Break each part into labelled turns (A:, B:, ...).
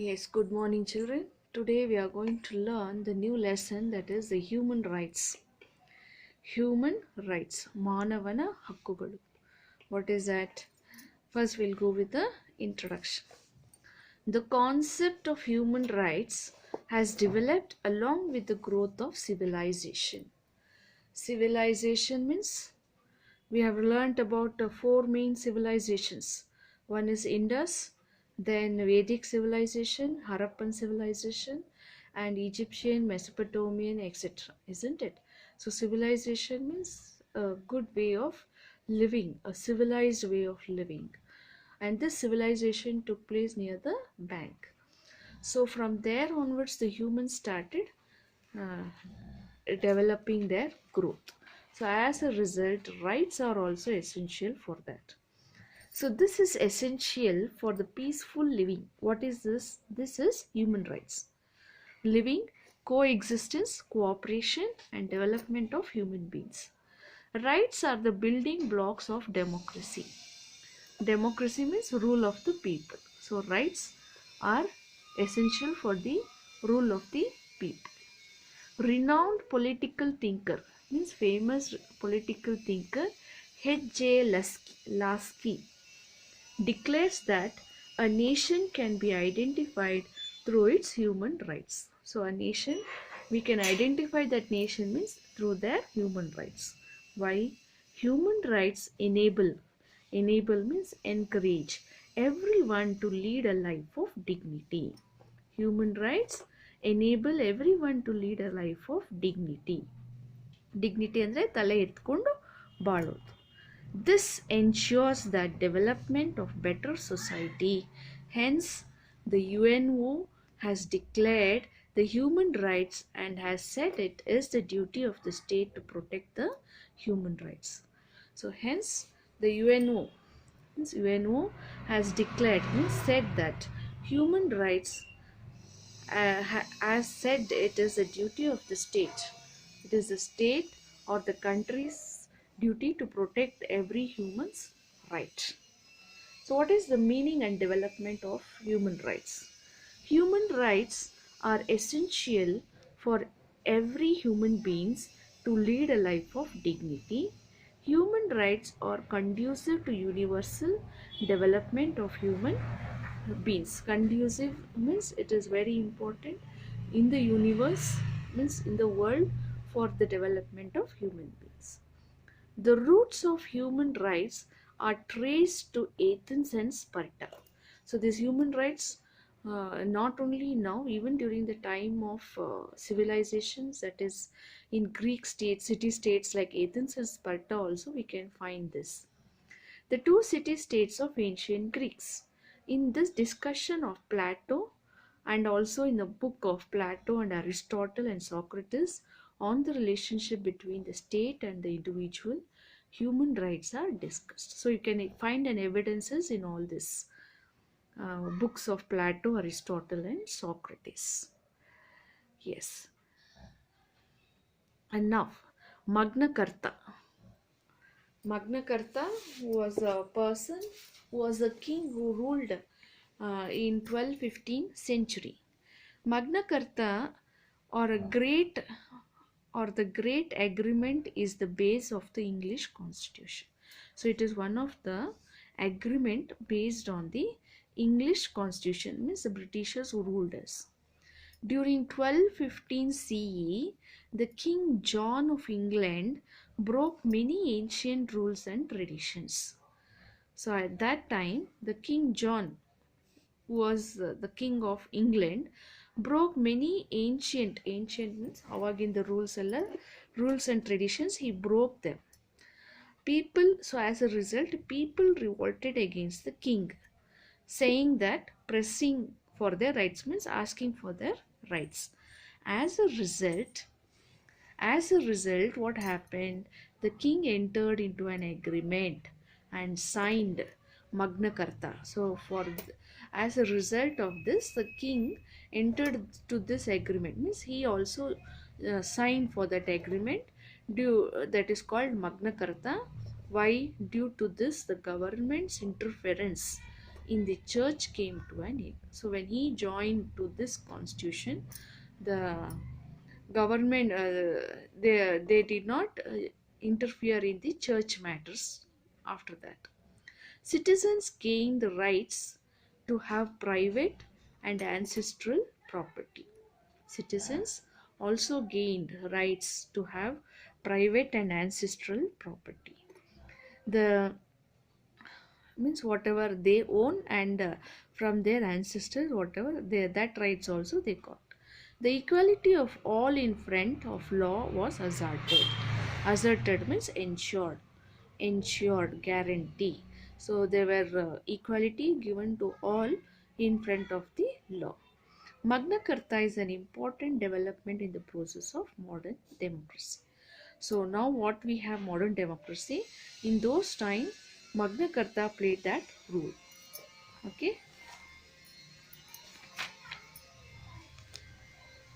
A: Yes, good morning, children. Today we are going to learn the new lesson, that is the human rights. Human rights. Manavana Hakkugalu. What is that? First, we'll go with the introduction. The concept of human rights has developed along with the growth of civilization. Civilization means we have learnt about four main civilizations. One is Indus, then Vedic civilization, Harappan civilization, and Egyptian, Mesopotamian, etc. Isn't it? So, civilization means a good way of living, a civilized way of living. And this civilization took place near the bank. So, from there onwards, the humans started uh, developing their growth. So, as a result, rights are also essential for that. So, this is essential for the peaceful living. What is this? This is human rights. Living, coexistence, cooperation, and development of human beings. Rights are the building blocks of democracy. Democracy means rule of the people. So, rights are essential for the rule of the people. Renowned political thinker means famous political thinker H.J. Lasky declares that a nation can be identified through its human rights. So a nation, we can identify that nation means through their human rights. Why? Human rights enable means encourage everyone to lead a life of dignity. Human rights enable everyone to lead a life of dignity. Dignity ಅಂದರೆ ತಲೆ ಎತ್ಕೊಂಡು ಬಾಳೋದು. This ensures that development of better society. Hence, the UNO has declared the human rights and has said it is the duty of the state to protect the human rights. So, hence, the UNO has declared, means said that human rights as said, it is a duty of the state. It is the state or the country's duty to protect every human's right. So, what is the meaning and development of human rights? Human rights are essential for every human beings to lead a life of dignity. Human rights are conducive to universal development of human beings. Conducive means it is very important in the universe, means in the world, for the development of human beings. The roots of human rights are traced to Athens and Sparta. So these human rights, not only now, even during the time of civilizations, that is in Greek states, city states like Athens and Sparta also we can find this. The two city states of ancient Greeks. In this discussion of Plato and also in the book of Plato and Aristotle and Socrates on the relationship between the state and the individual, human rights are discussed. So you can find an evidences in all this books of Plato, Aristotle and Socrates. Yes. And now, Magna Carta. Magna Carta was a person, was a king who ruled in 1215 century. Magna Carta or a great or the great agreement is the base of the English constitution. So it is one of the agreement based on the English constitution, means the Britishers who ruled us. During 1215 CE, the King John of England broke many ancient rules and traditions. So at that time, the King John, who was the King of England, broke many ancient means awagin the rules and traditions, he broke them. So as a result, people revolted against the king, saying that pressing for their rights means asking for their rights. As a result, what happened? The king entered into an agreement and signed Magna Carta. So, as a result of this, the king entered to this agreement. Means he also signed for that agreement. That is called Magna Carta. Why? Due to this, the government's interference in the church came to an end. So when he joined to this constitution, the government they did not interfere in the church matters. After that, citizens gained the rights to have private and ancestral property. Citizens also gained rights to have private and ancestral property. The means whatever they own, and from their ancestors whatever they, that rights also they got. The equality of all in front of law was asserted means ensured guarantee. So there were equality given to all in front of the law. Magna Carta is an important development in the process of modern democracy. So now what we have modern democracy, in those time Magna Carta played that role. Okay.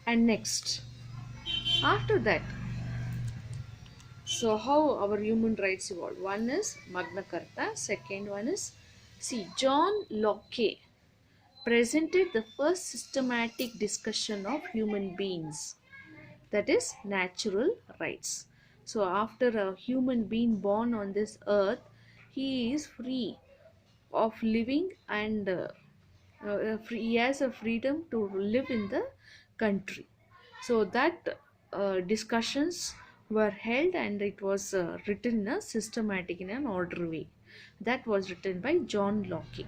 A: And next, after that, so how our human rights evolved. One is Magna Carta, second one is, see, John Locke presented the first systematic discussion of human beings, that is natural rights. So after a human being born on this earth, he is free of living, and he has a freedom to live in the country. So that discussions were held, and it was written in a systematic, in an order way. That was written by John Locke.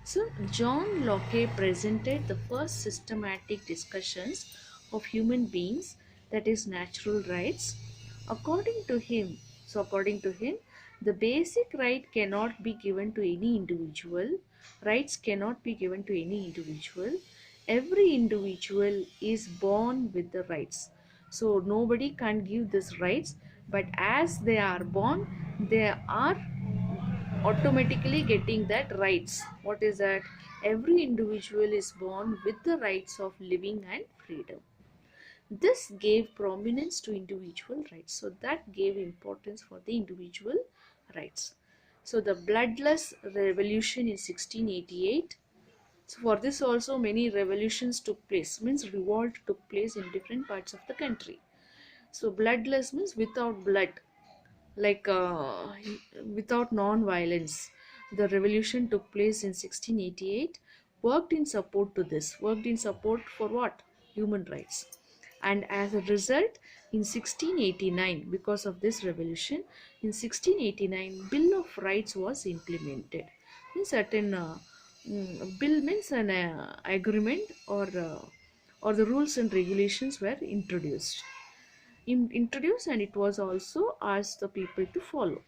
A: So John Locke presented the first systematic discussions of human beings, that is natural rights. According to him, the basic right cannot be given to any individual. Rights cannot be given to any individual. Every individual is born with the rights. So nobody can give these rights, but as they are born, they are automatically getting that rights. What is that? Every individual is born with the rights of living and freedom. This gave prominence to individual rights. So that gave importance for the individual rights. So the bloodless revolution in 1688. So for this also many revolutions took place, means revolt took place in different parts of the country. So bloodless means without blood, like without non-violence. The revolution took place in 1688, worked in support to this, worked in support for what? Human rights. And as a result, in 1689, because of this revolution, in 1689, Bill of Rights was implemented. In certain bill means an agreement, or the rules and regulations were introduced, and it was also asked the people to follow.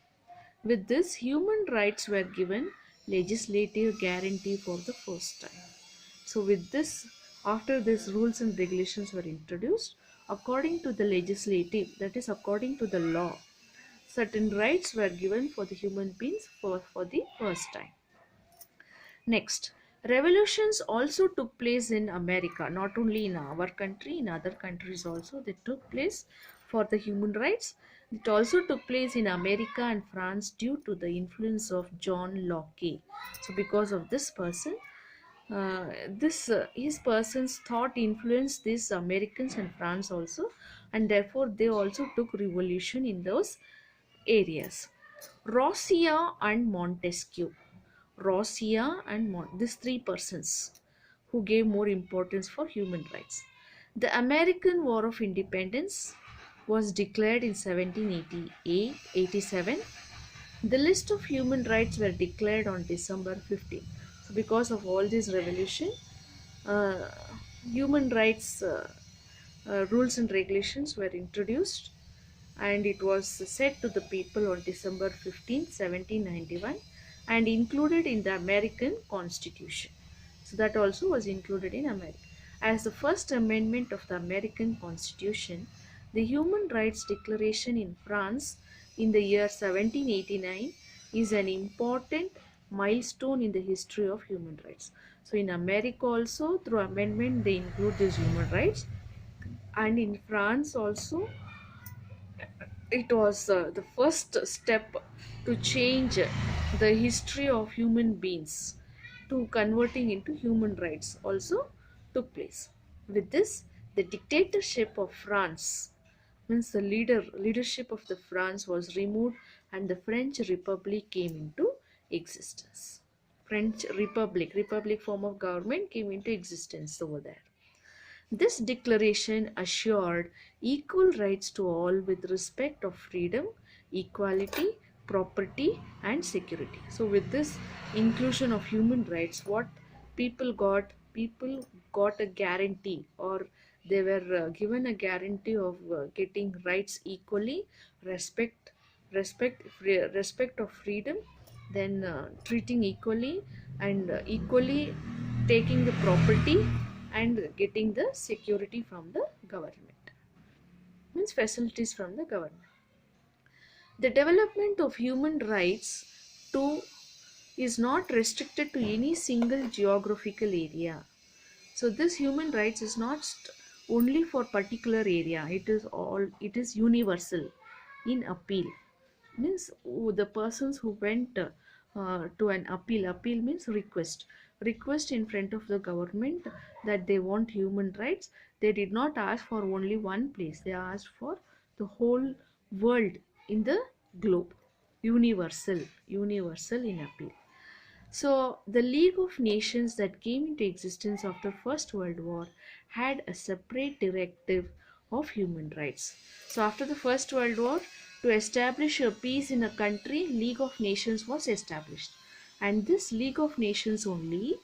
A: With this, human rights were given legislative guarantee for the first time. So with this, after these rules and regulations were introduced, according to the legislative, that is according to the law, certain rights were given for the human beings for the first time. Next, revolutions also took place in America, not only in our country, in other countries also they took place for the human rights. It also took place in America and France due to the influence of John Locke. So because of this person, this his person's thought influenced these Americans and France also, and therefore they also took revolution in those areas. Rosia and Montesquieu. Rosia and these three persons who gave more importance for human rights. The American War of Independence was declared in 1787. The list of human rights were declared on December 15. So because of all this revolution, uh, human rights rules and regulations were introduced, and it was said to the people on December 15, 1791, and included in the American Constitution. So that also was included in America. As the first amendment of the American Constitution, the Human Rights Declaration in France in the year 1789 is an important milestone in the history of human rights. So in America also, through amendment, they include these human rights, and in France also, it was the first step to change the history of human beings. to converting into human rights also took place. With this, the dictatorship of France, means the leadership of the France was removed, and the French Republic came into existence. French Republic form of government came into existence over there. This declaration assured equal rights to all with respect of freedom, equality, property and security. So with this inclusion of human rights, what people got a guarantee, or they were given a guarantee of getting rights equally, respect, respect of freedom, then treating equally, and equally taking the property and getting the security from the government, means facilities from the government. The development of human rights too is not restricted to any single geographical area. So this human rights is not only for particular area, it is universal in appeal, means the persons who went to an appeal means request in front of the government that they want human rights. They did not ask for only one place, they asked for the whole world in the globe, universal in appeal. So the League of Nations that came into existence after First World War had a separate directive of human rights. So after the First World War, to establish a peace in a country, League of Nations was established. And this League of Nations only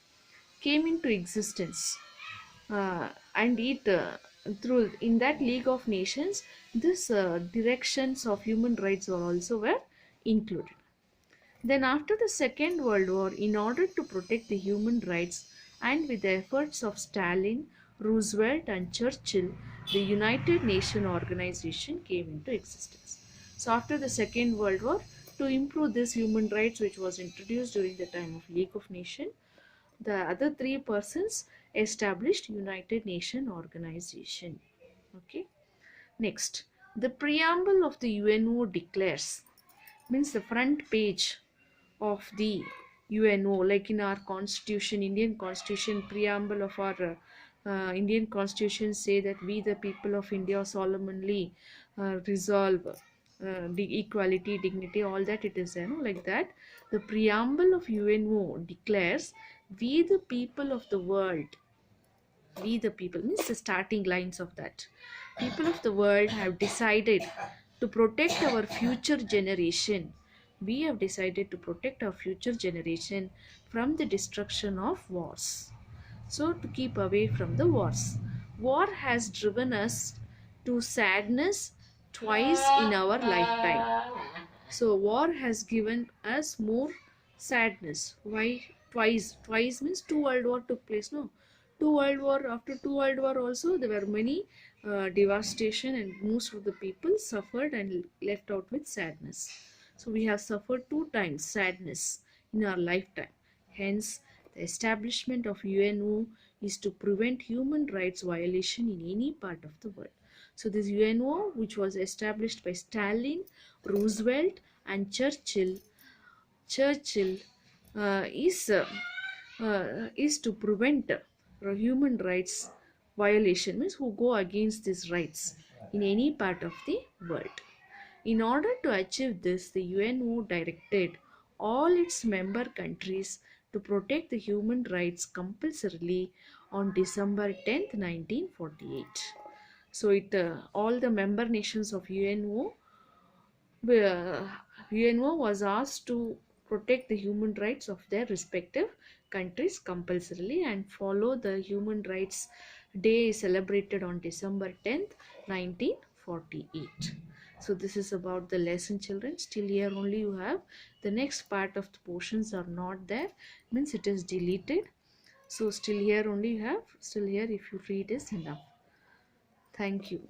A: came into existence. And it through in that League of Nations, this directions of human rights were included. Then, after the Second World War, in order to protect the human rights and with the efforts of Stalin, Roosevelt, and Churchill, the United Nations Organization came into existence. So, after the Second World War, to improve this human rights, which was introduced during the time of League of Nations, the other three persons established United Nations Organization. Okay. Next, the preamble of the UNO declares, means the front page of the UNO, like in our constitution, Indian constitution, preamble of our Indian constitution say that we the people of India solemnly resolve the equality, dignity, all that it is there, no? Like that, the preamble of UNO declares, we the people of the world, we the people, means the starting lines of that, people of the world have decided to protect our future generation. We have decided to protect our future generation from the destruction of wars. So to keep away from the wars, war has driven us to sadness twice in our lifetime. So war has given us more sadness. Why twice? Twice means two world war took place, no? Two world war, after two world war also there were many devastation, and most of the people suffered and left out with sadness. So we have suffered two times sadness in our lifetime. Hence, the establishment of UNO is to prevent human rights violation in any part of the world. So this UNO, which was established by Stalin, Roosevelt, and Churchill, uh, is uh, is to prevent human rights violation, means who go against these rights in any part of the world. In order to achieve this, the UNO directed all its member countries to protect the human rights compulsorily on December 10th, 1948. So all the member nations of UNO was asked to protect the human rights of their respective countries compulsorily and follow the human rights day celebrated on December 10th, 1948. So this is about the lesson, children. Still here only you have the next part of the portions are not there, means it is deleted. So still here only you have, still here if you read is enough. Thank you.